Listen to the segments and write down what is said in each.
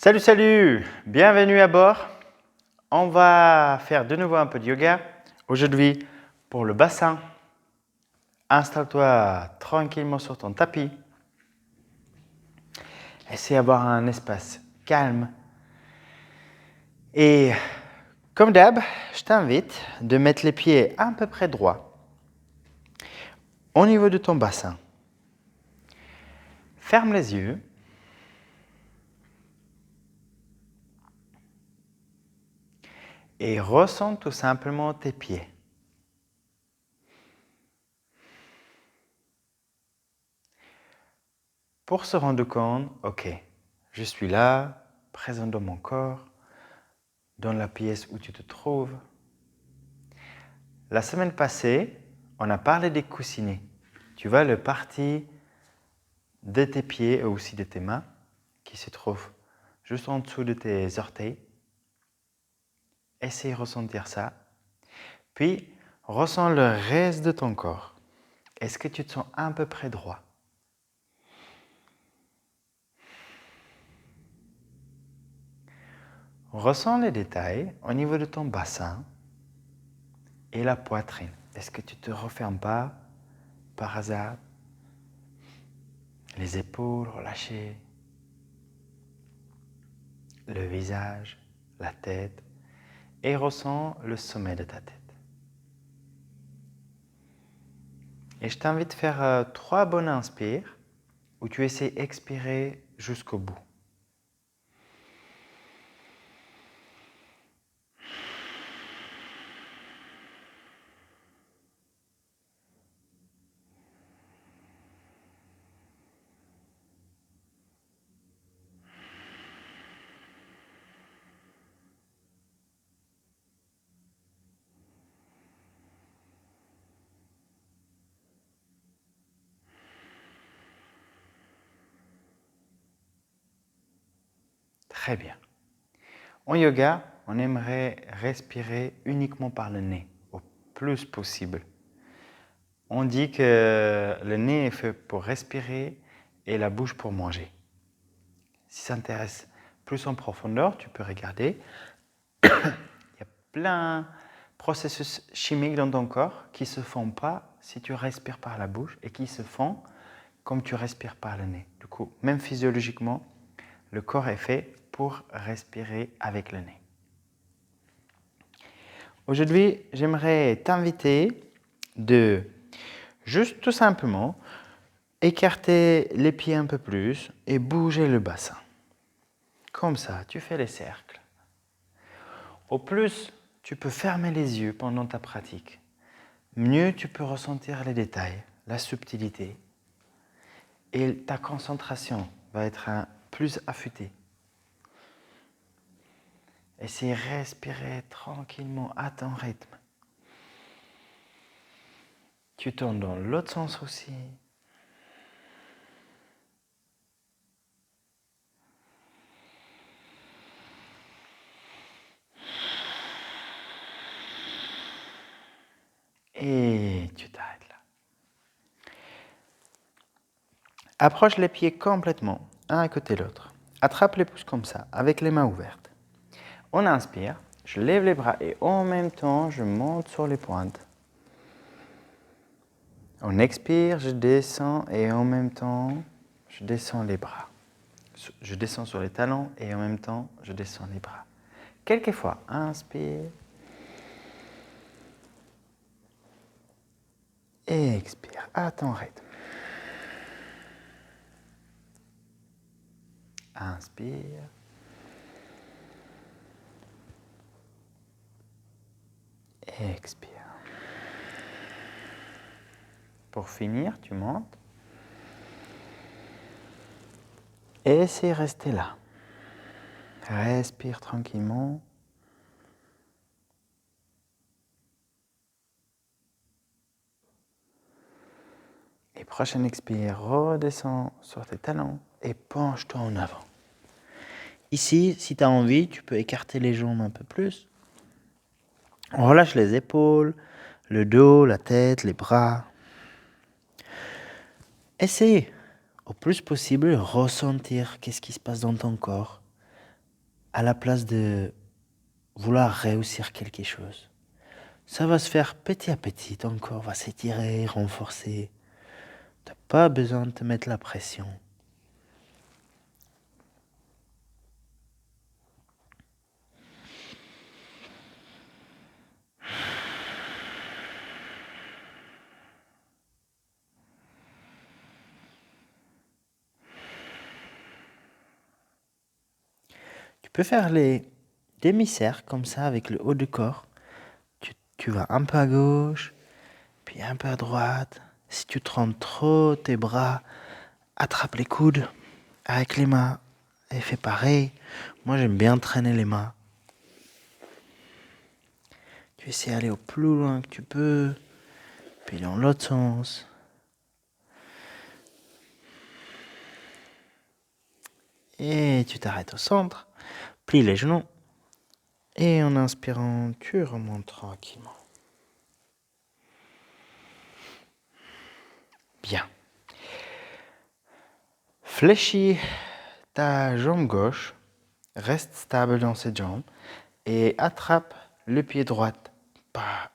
Salut, salut! Bienvenue à bord. On va faire de nouveau un peu de yoga. Aujourd'hui, pour le bassin, installe-toi tranquillement sur ton tapis. Essaie d'avoir un espace calme. Et comme d'hab, je t'invite de mettre les pieds à peu près droits au niveau de ton bassin. Ferme les yeux. Et ressens tout simplement tes pieds. Pour se rendre compte, ok, je suis là, présent dans mon corps, dans la pièce où tu te trouves. La semaine passée, on a parlé des coussinets. Tu vois le parti de tes pieds et aussi de tes mains qui se trouve juste en dessous de tes orteils. Essaye de ressentir ça. Puis, ressens le reste de ton corps. Est-ce que tu te sens à peu près droit? Ressens les détails au niveau de ton bassin et la poitrine. Est-ce que tu ne te refermes pas par hasard? Les épaules relâchées, le visage, la tête, et ressens le sommet de ta tête. Et je t'invite à faire 3 bonnes inspires où tu essaies d'expirer jusqu'au bout. Très bien. En yoga, on aimerait respirer uniquement par le nez, au plus possible. On dit que le nez est fait pour respirer et la bouche pour manger. Si ça t'intéresse plus en profondeur, tu peux regarder. Il y a plein de processus chimiques dans ton corps qui ne se font pas si tu respires par la bouche et qui se font comme tu respires par le nez. Du coup, même physiologiquement, le corps est fait pour respirer avec le nez. Aujourd'hui, j'aimerais t'inviter de juste tout simplement écarter les pieds un peu plus et bouger le bassin. Comme ça, tu fais les cercles. Au plus, tu peux fermer les yeux pendant ta pratique. Mieux tu peux ressentir les détails, la subtilité. Et ta concentration va être plus affûtée. Essaye de respirer tranquillement à ton rythme. Tu tournes dans l'autre sens aussi. Et tu t'arrêtes là. Approche les pieds complètement, un à côté de l'autre. Attrape les pouces comme ça, avec les mains ouvertes. On inspire, je lève les bras et en même temps, je monte sur les pointes. On expire, je descends et en même temps, je descends les bras. Je descends sur les talons et en même temps, je descends les bras. Quelquefois, inspire. Et expire à ton rythme. Inspire. Et expire. Pour finir, tu montes. Et essaie de rester là. Respire tranquillement. Et prochaine expire, redescends sur tes talons et penche-toi en avant. Ici, si tu as envie, tu peux écarter les jambes un peu plus. On relâche les épaules, le dos, la tête, les bras. Essaye au plus possible de ressentir qu'est-ce qui se passe dans ton corps à la place de vouloir réussir quelque chose. Ça va se faire petit à petit, ton corps va s'étirer, renforcer. T'as pas besoin de te mettre la pression. Tu peux faire les demi-cercles comme ça avec le haut du corps. Tu vas un peu à gauche, puis un peu à droite. Si tu te rends trop tes bras, attrape les coudes avec les mains et fais pareil. Moi, j'aime bien traîner les mains. Tu essaies d'aller au plus loin que tu peux, puis dans l'autre sens. Et tu t'arrêtes au centre, plie les genoux. Et en inspirant, tu remontes tranquillement. Bien. Fléchis ta jambe gauche, reste stable dans cette jambe et attrape le pied droit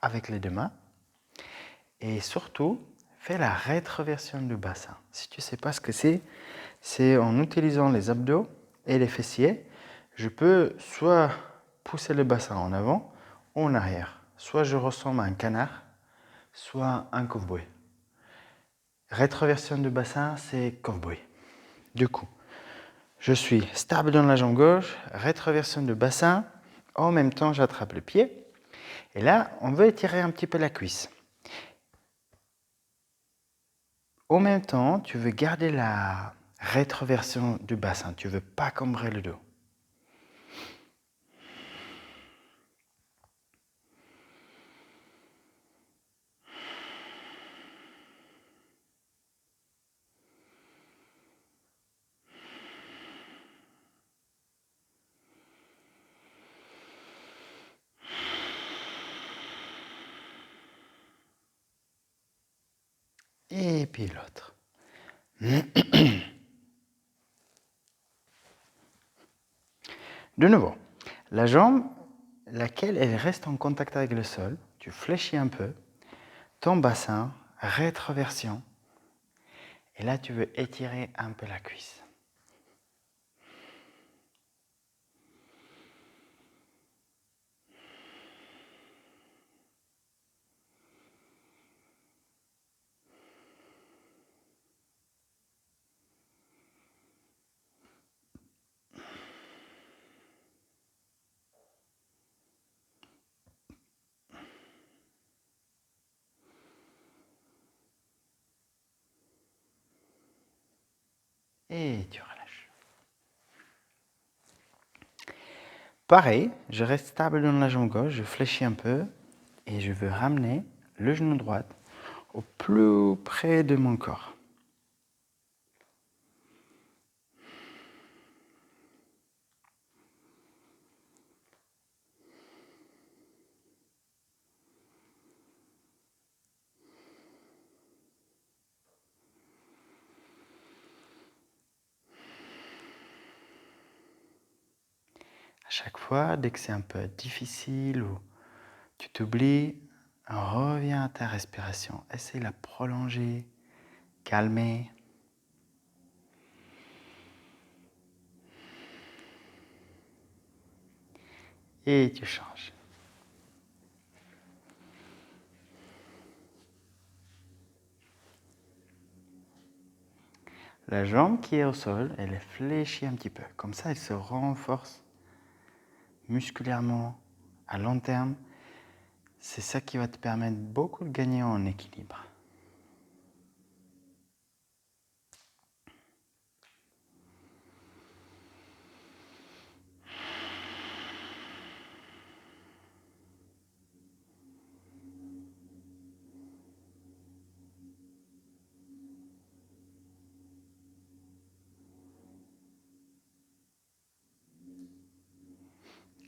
avec les deux mains. Et surtout, fais la rétroversion du bassin. Si tu ne sais pas ce que c'est en utilisant les abdos et les fessiers. Je peux soit pousser le bassin en avant ou en arrière. Soit je ressemble à un canard, soit un cow-boy. Rétroversion du bassin, c'est cow-boy. Du coup, je suis stable dans la jambe gauche, rétroversion du bassin. En même temps, j'attrape le pied. Et là, on veut étirer un petit peu la cuisse. En même temps, tu veux garder la rétroversion du bassin. Tu ne veux pas cambrer le dos. Et puis l'autre. De nouveau, la jambe, laquelle elle reste en contact avec le sol, tu fléchis un peu, ton bassin, rétroversion, et là tu veux étirer un peu la cuisse. Et tu relâches. Pareil, je reste stable dans la jambe gauche, je fléchis un peu et je veux ramener le genou droit au plus près de mon corps. À chaque fois, dès que c'est un peu difficile ou tu t'oublies, reviens à ta respiration. Essaye de la prolonger, calmer. Et tu changes. La jambe qui est au sol, elle est fléchie un petit peu. Comme ça, elle se renforce musculairement à long terme. C'est ça qui va te permettre beaucoup de gagner en équilibre.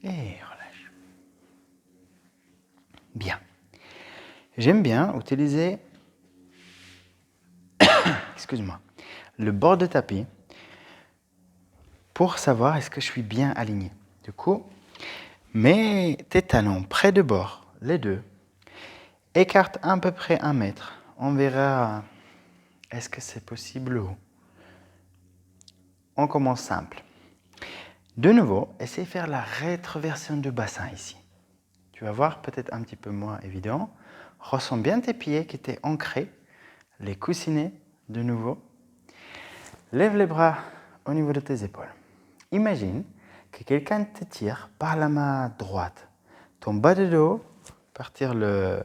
Et relâche. Bien. J'aime bien utiliser, excuse-moi, le bord de tapis pour savoir est-ce que je suis bien aligné. Du coup, mets tes talons près de bord, les deux. Écarte à peu près 1 mètre. On verra est-ce que c'est possible ou... On commence simple. De nouveau, essaie de faire la rétroversion du bassin ici. Tu vas voir, peut-être un petit peu moins évident. Ressens bien tes pieds qui étaient ancrés, les coussinets de nouveau. Lève les bras au niveau de tes épaules. Imagine que quelqu'un te tire par la main droite. Ton bas de dos, partir le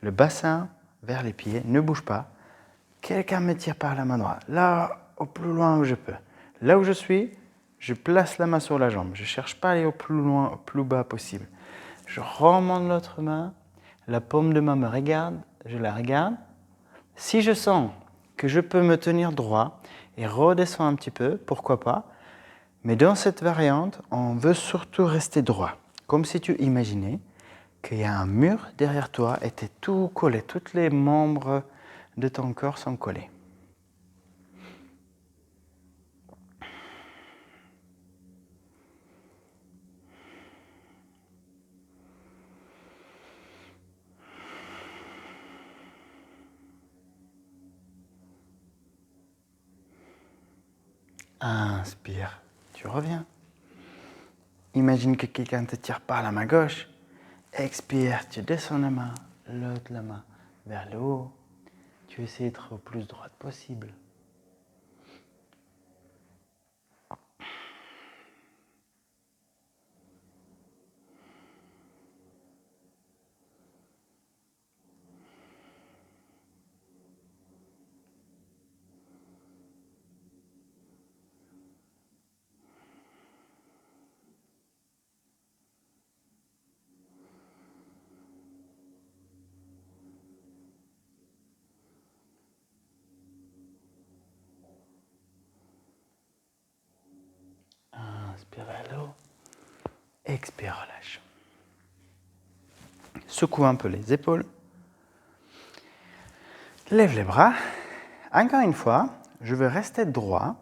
bassin vers les pieds, ne bouge pas. Quelqu'un me tire par la main droite, là, au plus loin où je peux. Là où je suis, je place la main sur la jambe. Je ne cherche pas à aller au plus loin, au plus bas possible. Je remonte l'autre main, la paume de main me regarde, je la regarde. Si je sens que je peux me tenir droit et redescendre un petit peu, pourquoi pas. Mais dans cette variante, on veut surtout rester droit. Comme si tu imaginais qu'il y a un mur derrière toi et tu es tout collé, tous les membres de ton corps sont collés. Inspire, tu reviens. Imagine que quelqu'un te tire par la main gauche. Expire, tu descends la main, l'autre la main vers le haut. Tu essaies d'être au plus droite possible. Inspire vers le haut. Expire, relâche. Secoue un peu les épaules. Lève les bras. Encore une fois, je veux rester droit.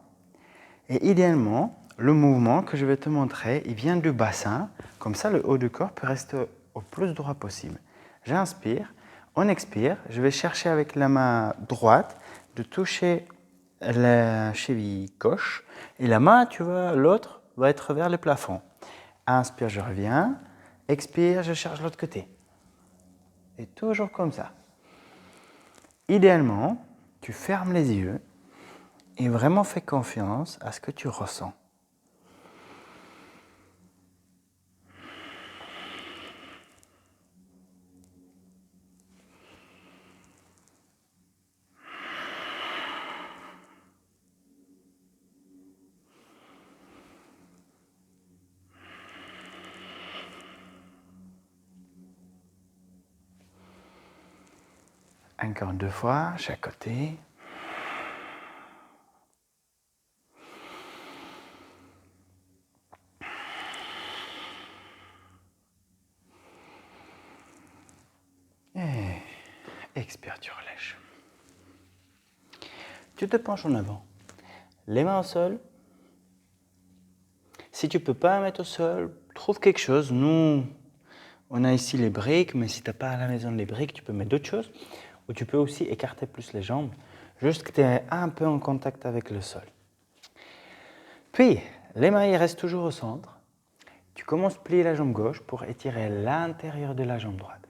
Et idéalement, le mouvement que je vais te montrer, il vient du bassin. Comme ça, le haut du corps peut rester au plus droit possible. J'inspire. On expire. Je vais chercher avec la main droite de toucher la cheville gauche. Et la main, tu vois, l'autre va être vers le plafond. Inspire, je reviens. Expire, je cherche l'autre côté. Et toujours comme ça. Idéalement, tu fermes les yeux et vraiment fais confiance à ce que tu ressens. Encore 2 fois, chaque côté. Et expire, tu relâches. Tu te penches en avant. Les mains au sol. Si tu ne peux pas mettre au sol, trouve quelque chose. Nous, on a ici les briques, mais si tu n'as pas à la maison les briques, tu peux mettre d'autres choses. Ou tu peux aussi écarter plus les jambes, juste que tu es un peu en contact avec le sol. Puis, les mains ils restent toujours au centre. Tu commences à plier la jambe gauche pour étirer l'intérieur de la jambe droite.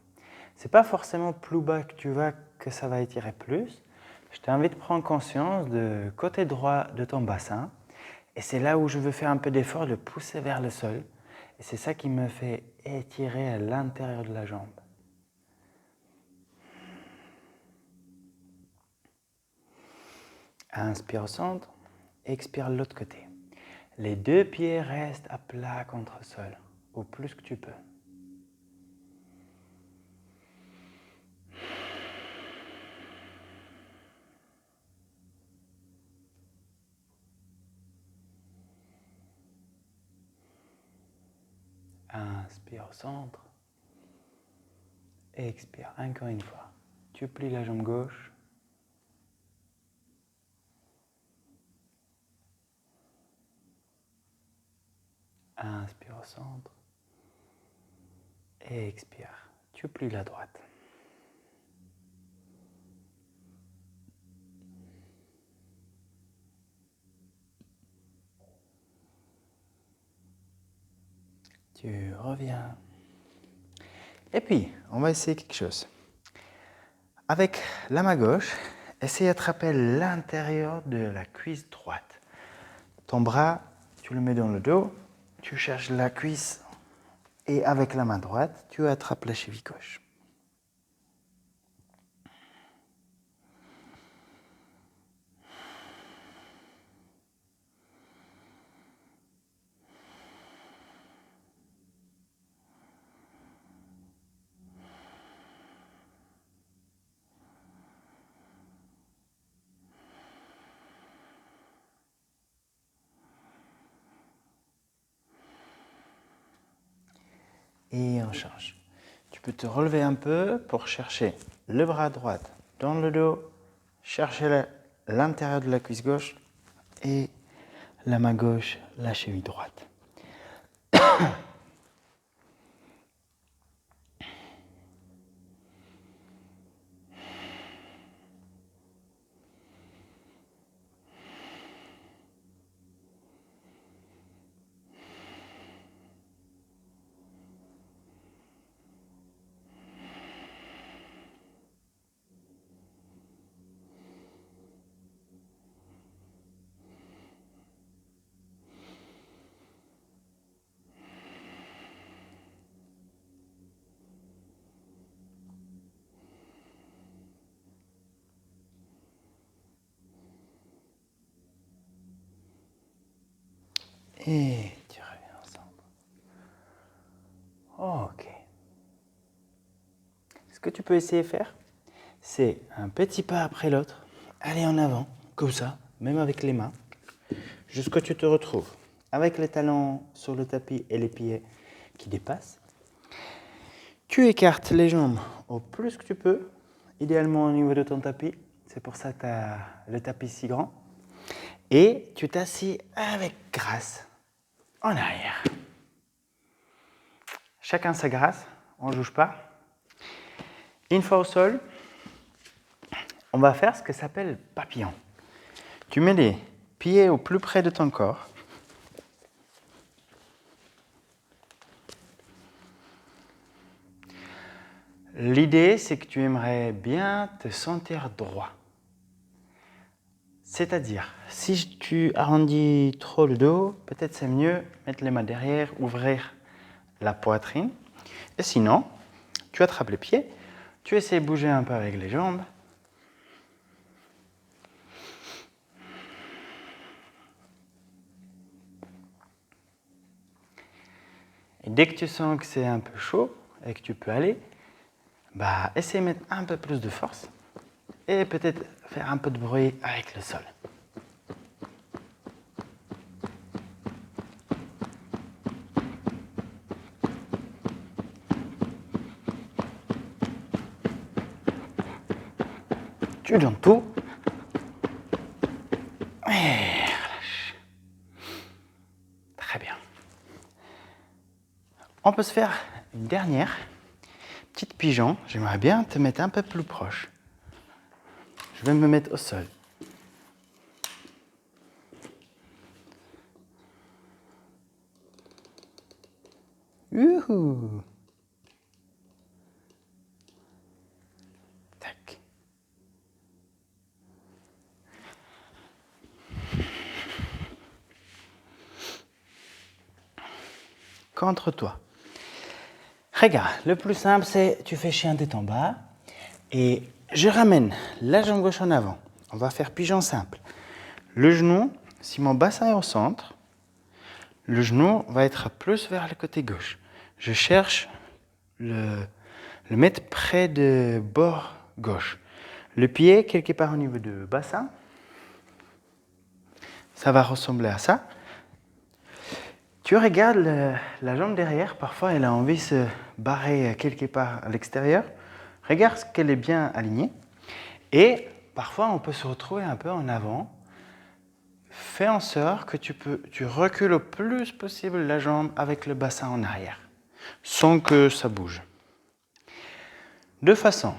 Ce n'est pas forcément plus bas que tu vas que ça va étirer plus. Je t'invite à prendre conscience du côté droit de ton bassin. Et c'est là où je veux faire un peu d'effort de pousser vers le sol. Et c'est ça qui me fait étirer à l'intérieur de la jambe. Inspire au centre, expire de l'autre côté. Les 2 pieds restent à plat contre le sol, au plus que tu peux. Inspire au centre. Expire encore une fois. Tu plies la jambe gauche. Inspire au centre. Et expire. Tu plies la droite. Tu reviens. Et puis, on va essayer quelque chose. Avec la main gauche, essaye d'attraper l'intérieur de la cuisse droite. Ton bras, tu le mets dans le dos, tu cherches la cuisse et avec la main droite, tu attrapes la cheville gauche. Et on change. Tu peux te relever un peu pour chercher le bras droit dans le dos, chercher l'intérieur de la cuisse gauche et la main gauche, la cheville droite. Et tu reviens ensemble. Ok. Ce que tu peux essayer de faire, c'est un petit pas après l'autre, aller en avant, comme ça, même avec les mains, jusqu'à ce que tu te retrouves avec les talons sur le tapis et les pieds qui dépassent. Tu écartes les jambes au plus que tu peux, idéalement au niveau de ton tapis. C'est pour ça que tu as le tapis si grand. Et tu t'assieds avec grâce en arrière. Chacun sa grâce, on ne juge pas. Une fois au sol, on va faire ce que s'appelle papillon. Tu mets les pieds au plus près de ton corps. L'idée, c'est que tu aimerais bien te sentir droit. C'est-à-dire, si tu arrondis trop le dos, peut-être c'est mieux mettre les mains derrière, ouvrir la poitrine. Et sinon, tu attrapes les pieds, tu essaies de bouger un peu avec les jambes. Et dès que tu sens que c'est un peu chaud et que tu peux aller, essaie de mettre un peu plus de force et peut-être faire un peu de bruit avec le sol. Tu donnes tout. Et relâche. Très bien. On peut se faire une dernière petite pigeon. J'aimerais bien te mettre un peu plus proche. Je vais me mettre au sol. Youhou! Tac. Contre toi. Regarde, le plus simple, c'est tu fais chien tête en bas et je ramène la jambe gauche en avant. On va faire pigeon simple. Le genou, si mon bassin est au centre, le genou va être plus vers le côté gauche. Je cherche le mettre près de bord gauche. Le pied, quelque part au niveau du bassin, ça va ressembler à ça. Tu regardes la jambe derrière, parfois elle a envie de se barrer quelque part à l'extérieur. Regarde qu'elle est bien alignée. Et parfois on peut se retrouver un peu en avant. fais en sorte que tu recules au plus possible la jambe avec le bassin en arrière, sans que ça bouge. Deux façons.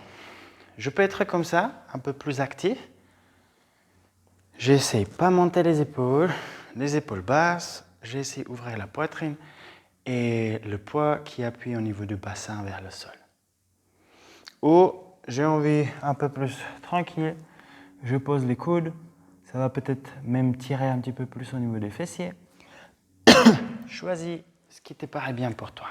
Je peux être comme ça, un peu plus actif. J'essaie pas monter les épaules basses. J'essaie d'ouvrir la poitrine et le poids qui appuie au niveau du bassin vers le sol. Ou j'ai envie un peu plus tranquille, je pose les coudes. Ça va peut-être même tirer un petit peu plus au niveau des fessiers. Choisis ce qui te paraît bien pour toi.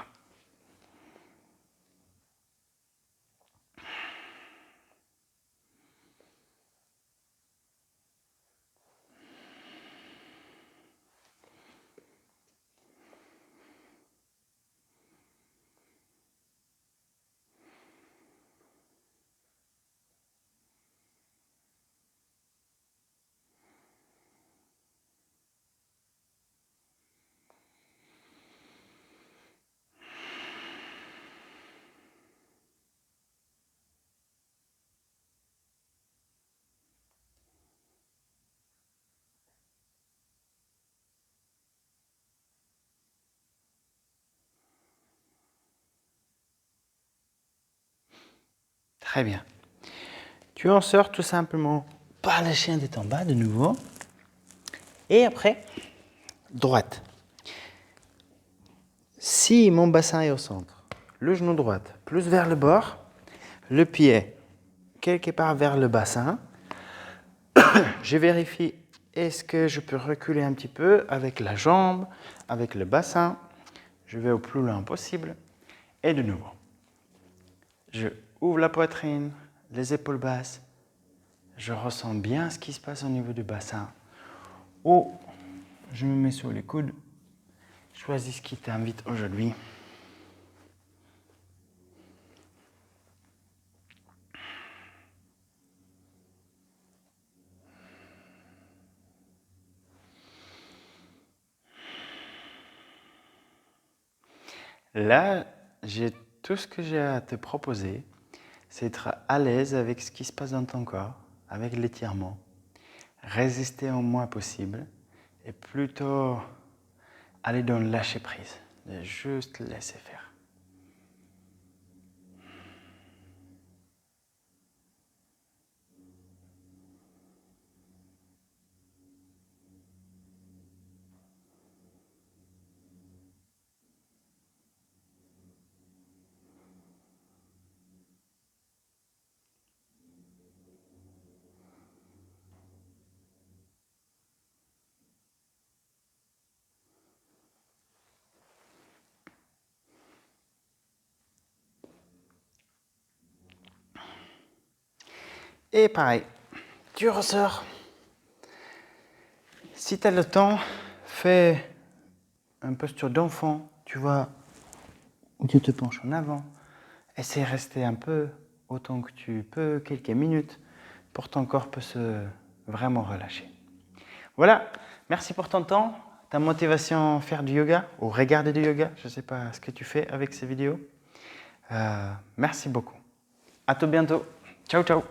Très bien. Tu en sors tout simplement par la chaîne de en bas de nouveau. Et après, droite. Si mon bassin est au centre, le genou droit plus vers le bord, le pied quelque part vers le bassin, je vérifie est-ce que je peux reculer un petit peu avec la jambe, avec le bassin. Je vais au plus loin possible. Et de nouveau, je ouvre la poitrine, les épaules basses. Je ressens bien ce qui se passe au niveau du bassin. Ou je me mets sur les coudes. Choisis ce qui t'invite aujourd'hui. Là, tout ce que j'ai à te proposer, c'est être à l'aise avec ce qui se passe dans ton corps, avec l'étirement, résister au moins possible et plutôt aller dans le lâcher prise, de juste laisser faire. Et pareil, tu ressors. Si tu as le temps, fais une posture d'enfant, tu vois, où tu te penches en avant. Essaie de rester un peu, autant que tu peux, quelques minutes, pour ton corps peut se vraiment relâcher. Voilà, merci pour ton temps, ta motivation à faire du yoga, ou regarder du yoga, je ne sais pas ce que tu fais avec ces vidéos. Merci beaucoup. À tout bientôt. Ciao, ciao.